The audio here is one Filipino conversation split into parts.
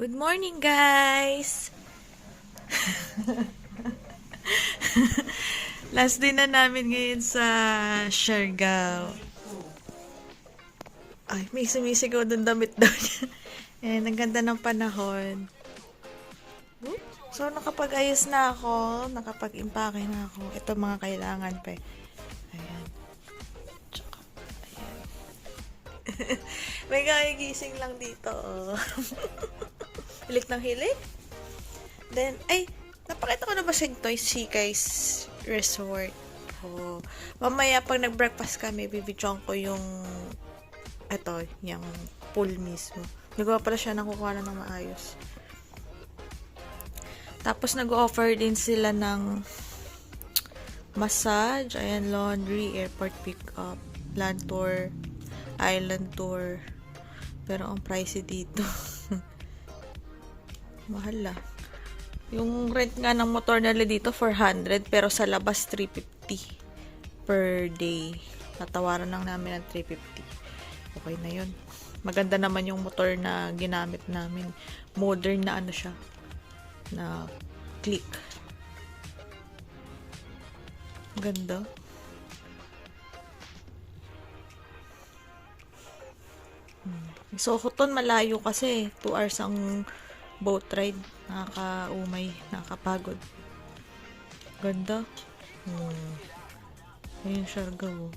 Good morning, guys! Last day na namin ngayon sa Siargao. Ay, may sumisigaw doon damit daw niya. And ang ganda ng panahon. So, nakapag-ayos na ako. Nakapag-impake na ako. Ito mga kailangan pa. Ayan. Tsaka, ayan. May kagigising lang dito. Oh. Hilik ng hilik. Then, ay, napakita ko na ba sa inyo Sikay's Resort? Oh. Mamaya, pag nag-breakfast kami, bibidyoan ko yung yung pool mismo. Nagawa pala siya ng kukuha ng maayos. Tapos, nag-offer din sila ng massage, ayan, laundry, airport pick-up, land tour, island tour. Pero, ang pricey dito. Mahal lang. Yung rent nga ng motor nila dito, 400, pero sa labas, 350 per day. Natawaran lang namin ng 350. Okay na yun. Maganda naman yung motor na ginamit namin. Modern na ano siya. Na click. Ganda. So, Hoton malayo kasi. 2 hours ang boat ride. Nakaka-umay. Nakakapagod. Ganda. Ayun, Siargao.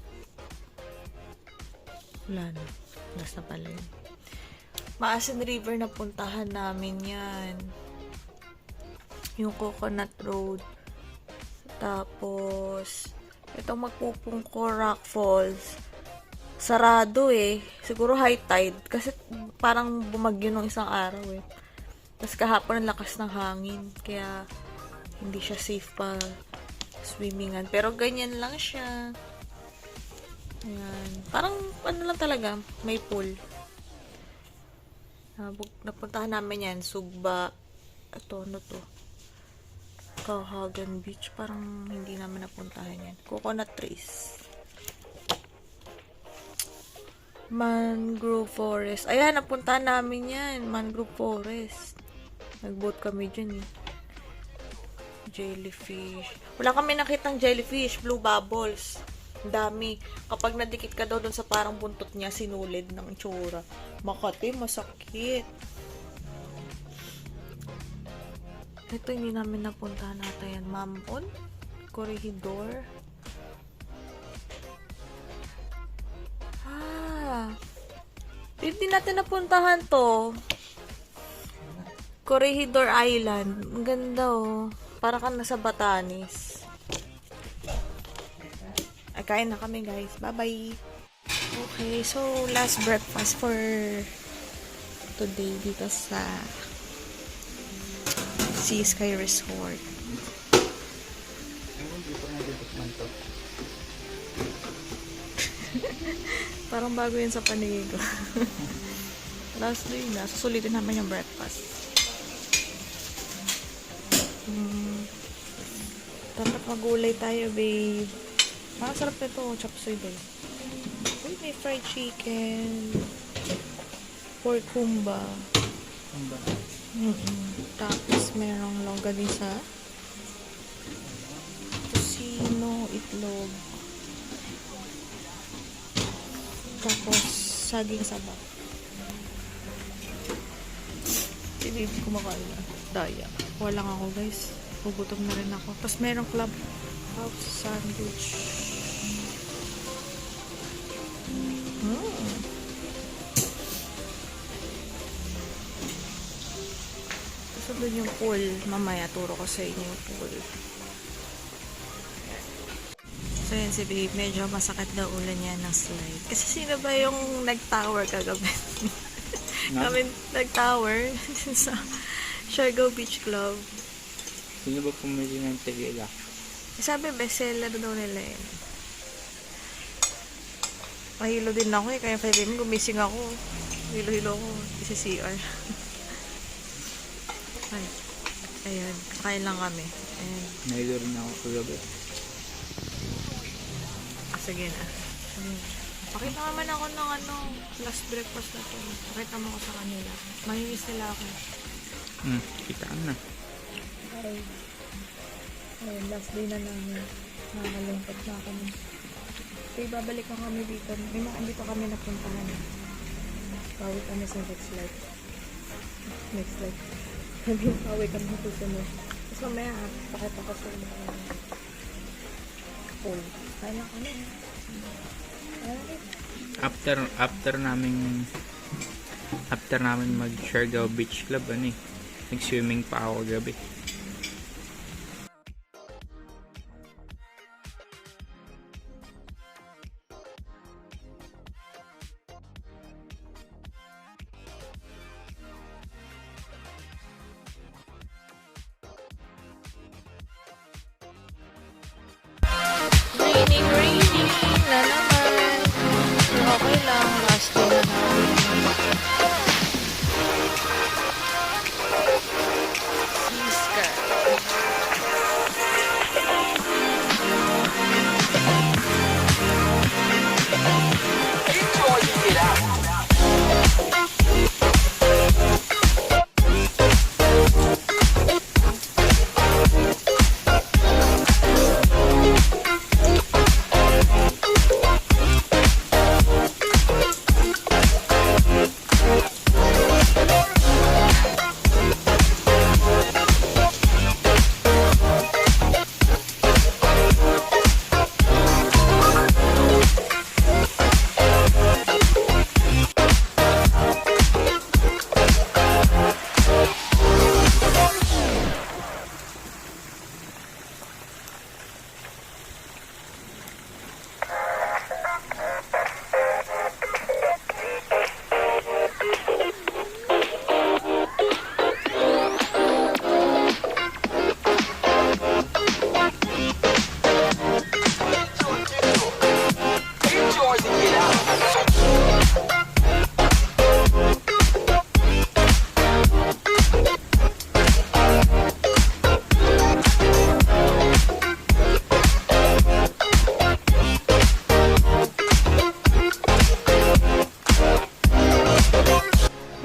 Wala na. Nasa pala yun. Maasin River na puntahan namin yan. Yung Coconut Road. Tapos, itong magpupungko Rock Falls. Sarado eh. Siguro high tide. Kasi parang bumagyo nung isang araw eh. Tapos kahapon ang lakas ng hangin. Kaya hindi siya safe pa swimmingan. Pero ganyan lang siya. Ayan. Parang ano lang talaga. May pool. Napuntahan namin yan. Sugba. Ito, ano to? Kahagan Beach. Parang hindi namin napuntahan yan. Coconut trees. Mangrove Forest. Ayan, napuntahan namin yan. Mangrove Forest. Nag-boat kami dyan eh. Jellyfish. Wala kami nakitang jellyfish. Blue bubbles. Dami. Kapag nadikit ka daw dun sa parang buntot niya, sinulid ng itsura. Makati, masakit. Ito, hindi namin napuntahan natin yan. Mamon? Corregidor? Hindi natin napuntahan to. Corregidor Island. Ang ganda oh. Para ka nasa Batanes. Ay, kain na kami guys. Bye-bye. Okay, so last breakfast for today dito sa Sea Sky Resort. Parang bago yun sa paningin ko. Last day na. Susulitin namin yung breakfast. Dapat magulay tayo, babe. Masarap nito. Chop suey ba? Uy, may fried chicken. Pork kumba. Tapos, merong longganisa. Tocino, itlog. Tapos, saging saba. Si baby kumakain na. Daya. Walang ako, guys. Pugutom na rin ako. Tapos, merong club house sandwich. So, doon yung pool. Mamaya, turo ko sa inyo yung pool. So, yun si babe. Medyo masakit daw ulan niya ng slide. Kasi sino ba yung nag-tower kagabi? Kami nag-tower sa Siargao Beach Club. Sino ba pumili ng tequila? Sabi, bestseller daw nila yun. Mahilo din ako eh. Kaya 5 a.m. gumising ako. Hilo-hilo ako. Isa CR. Ay. Ayan. Kain lang kami. Ayan. Nahilo rin ako kagabi. Sige na. Pakita naman ako ng last breakfast na to. Pakita mo ko sa kanila. Mahinis nila ako. Kita na. Ay, ayun, last day na namin. Nakakalungkot na kami. Okay, babalik na kami dito. May mga dito kami napuntahan. Bawi kami sa next life. Next life. Bawi kami sa susunod. Tapos mamaya, pakita ko sa mga pool. Kaya na kami. After namin mag Siargao Beach Club, nag-swimming pa ako gabi. Raining na naman. Pero okay lang, last day na namin. Sea sky.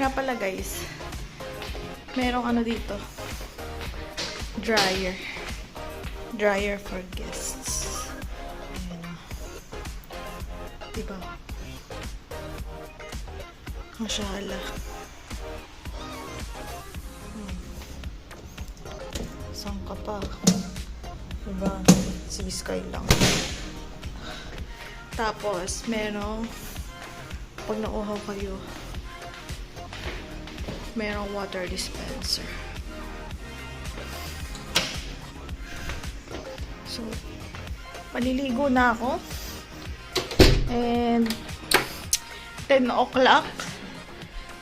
Nga pala guys, merong ano dito, dryer for guests. Ayan o, diba, masyala. Saan ka pa, diba, sea sky lang. Tapos merong, pag nauhaw kayo, merong water dispenser. So, maliligo na ako. And 10 o'clock.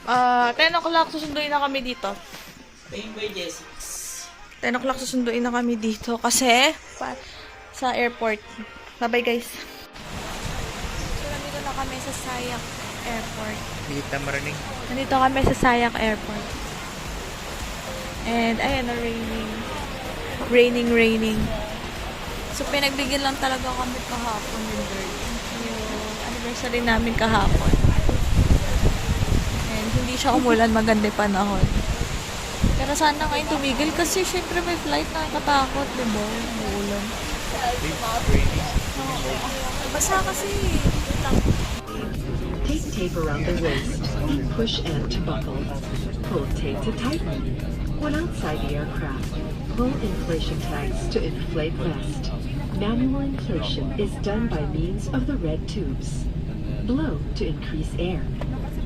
10 o'clock susunduin na kami dito. 10 o'clock susunduin na kami dito kasi sa airport. Bye-bye guys. So, nandito na kami sa Sayak Airport. Kita marinig. Nandito kami sa Sayak Airport. And, ayan na, raining. So, pinagbigyan lang talaga kami kahapon ni Bird. Yung anniversary namin kahapon. And, hindi siya umulan, maganda panahon. Pero sana ngayon tumigil kasi syempre may flight na katakot, diba? Umuulan. Basa kasi. Take tape around the waist and push end to buckle. Pull tape to tighten. When outside the aircraft, pull inflation tags to inflate vest. Manual inflation is done by means of the red tubes. Blow to increase air,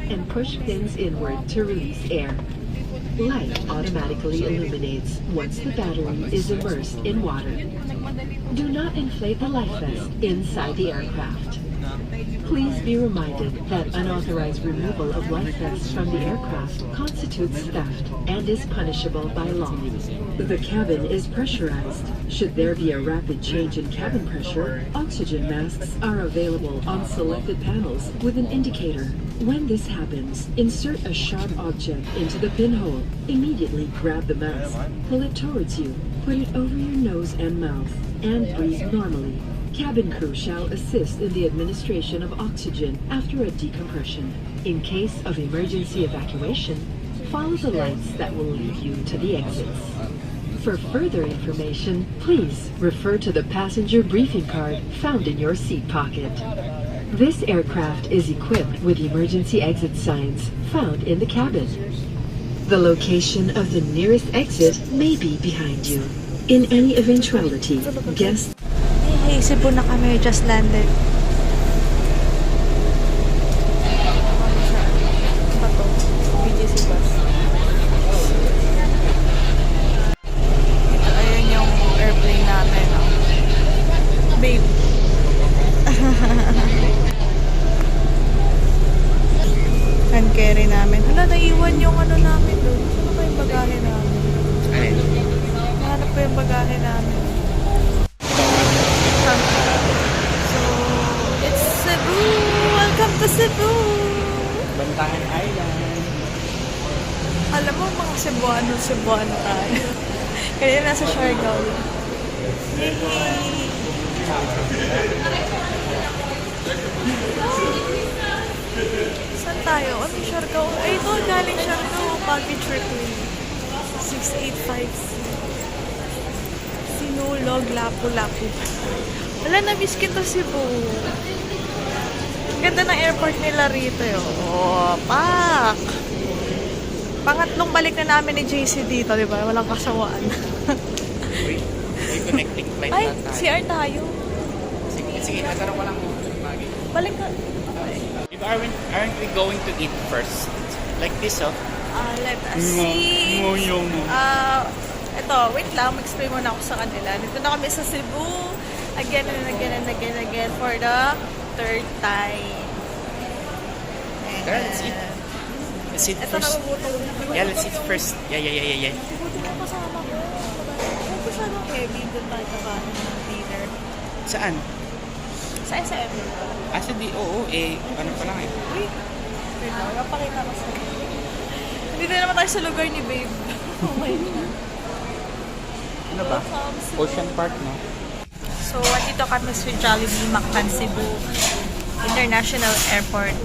and push pins inward to release air. Light automatically illuminates once the battery is immersed in water. Do not inflate the life vest inside the aircraft. Please be reminded that unauthorized removal of life vests from the aircraft constitutes theft and is punishable by law. The cabin is pressurized. Should there be a rapid change in cabin pressure, oxygen masks are available on selected panels with an indicator. When this happens, insert a sharp object into the pinhole. Immediately grab the mask, pull it towards you, put it over your nose and mouth, and breathe normally. Cabin crew shall assist in the administration of oxygen after a decompression. In case of emergency evacuation, follow the lights that will lead you to the exits. For further information, please refer to the passenger briefing card found in your seat pocket. This aircraft is equipped with emergency exit signs found in the cabin. The location of the nearest exit may be behind you. In any eventuality, guests Hey, Cebu na kami. Just landed. Ano to? BGC bus. Ayun yung airplane namin. Oh. Babe. Hand carry namin. Hala, naiwan yung ano namin doon. Ano ba yung bagahe namin? Ayun. Nahanap ko yung bagahe namin. So, it's Cebu! Welcome to Cebu! Bantangan Island. Alam mo, mga Cebuano tayo. Kaya nasa Siargao. Yay! Saan tayo? Ano Siargao? Ay, ito, galing Siargao. Package replay. 6856. Sinulog, Lapu-Lapu. Wala, na-miss kita Cebu. Ang ganda ng airport nila rito. Oh, pak! Pangatlong balik na namin ni JC dito, di ba? Walang kasawaan. Wait, may connecting flight Ay, na tayo. CR tayo. Sige, natarong ko lang mo. Balik ka. Aren't we going to eat first? Like this, oh. Let us see. Mo. Ito, wait lang. Mag-explain muna ako sa kanila. Dito na kami sa Cebu. Again for the third time. And, Tara, let's eat. Let's eat Ito first. nabubutol. Yeah, let's eat first. Yeah. Buti na kasama ko. Huwag masyadong heavy. Doon tayo kakain ng dinner. Saan? Sa SM. Oo, ano pa lang eh. Uy. Wait lang. Napakita ko sa Hindi na naman tayo sa lugar ni Babe. Oh my God. Ano ba? Ocean Park, no? So, andito kami sa Jollibee Mactan Cebu International Airport.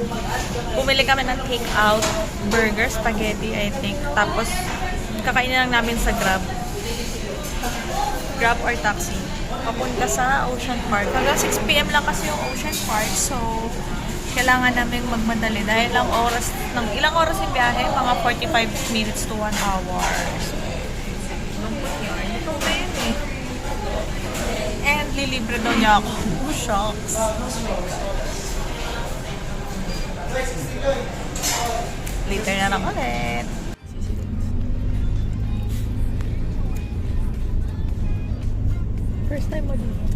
Bumili kami ng take-out burger, spaghetti, I think. Tapos, kakainin lang namin sa Grab. Grab or taxi. Papunta sa Ocean Park. Hanggang 6 PM lang kasi yung Ocean Park. So, kailangan namin magmadali. Dahil ilang oras yung biyahe? Mga 45 minutes to 1 hour. So, lungkot yun. Ito ba yun eh? And lilibre daw niya ako. Oh, shocks. Later na lang ulit. First time mo dito.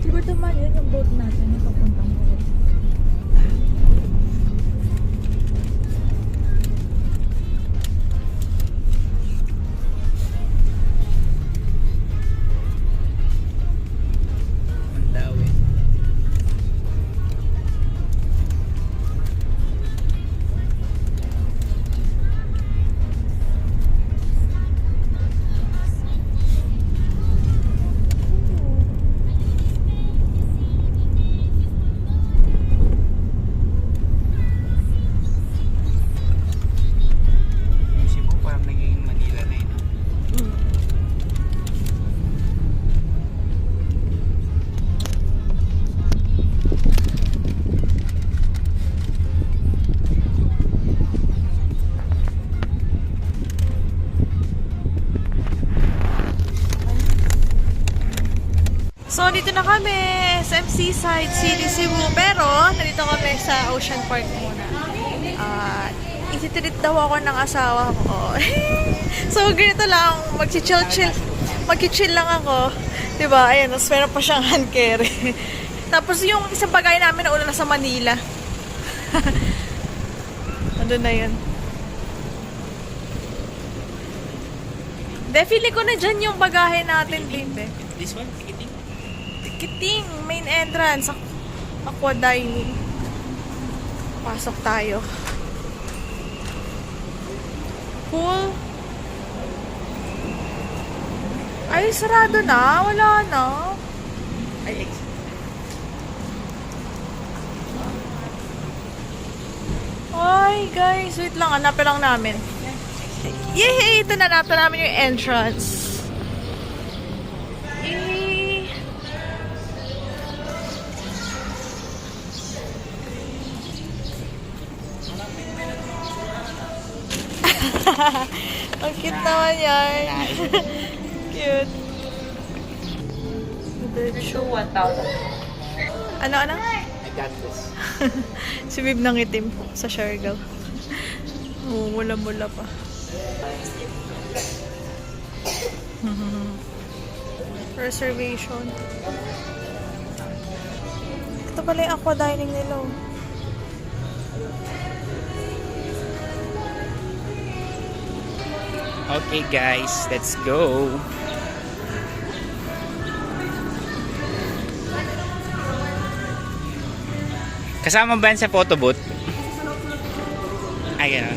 Siguro naman yun yung boat natin yung papuntang boat. Ang dawi. Yung Cebu parang naging Manila na yun. So, dito na kami sa MC Side City, Cebu. Pero, nandito kami sa Ocean Park muna. Ititreat daw ako ng asawa ko. So, ganito lang. Mag-chill lang ako. Diba? Ayan, tapos meron pa siyang hand carry. Tapos yung isang bagay namin na na sa Manila. Nandun na yun. Feeling ko na dyan yung bagahe natin, babe. This one, ticketing? Ticketing, main entrance, Aqua Dining. Pasok tayo. Cool. Ay, sarado na. Wala na. Ay, exit. Hi guys! Wait lang, hanapin lang namin. Yay! Ito na, hanapin namin yung entrance. Yay! Ang cute naman yan. Cute. Show 1,000. Ano? I got this. Si Bib nangitim sa Siargao. Mula pa. Reservation. Ito pala yung aqua dining nila. Oh. Okay guys, let's go. Kasama ba yan sa photo booth? Ay, gano'n.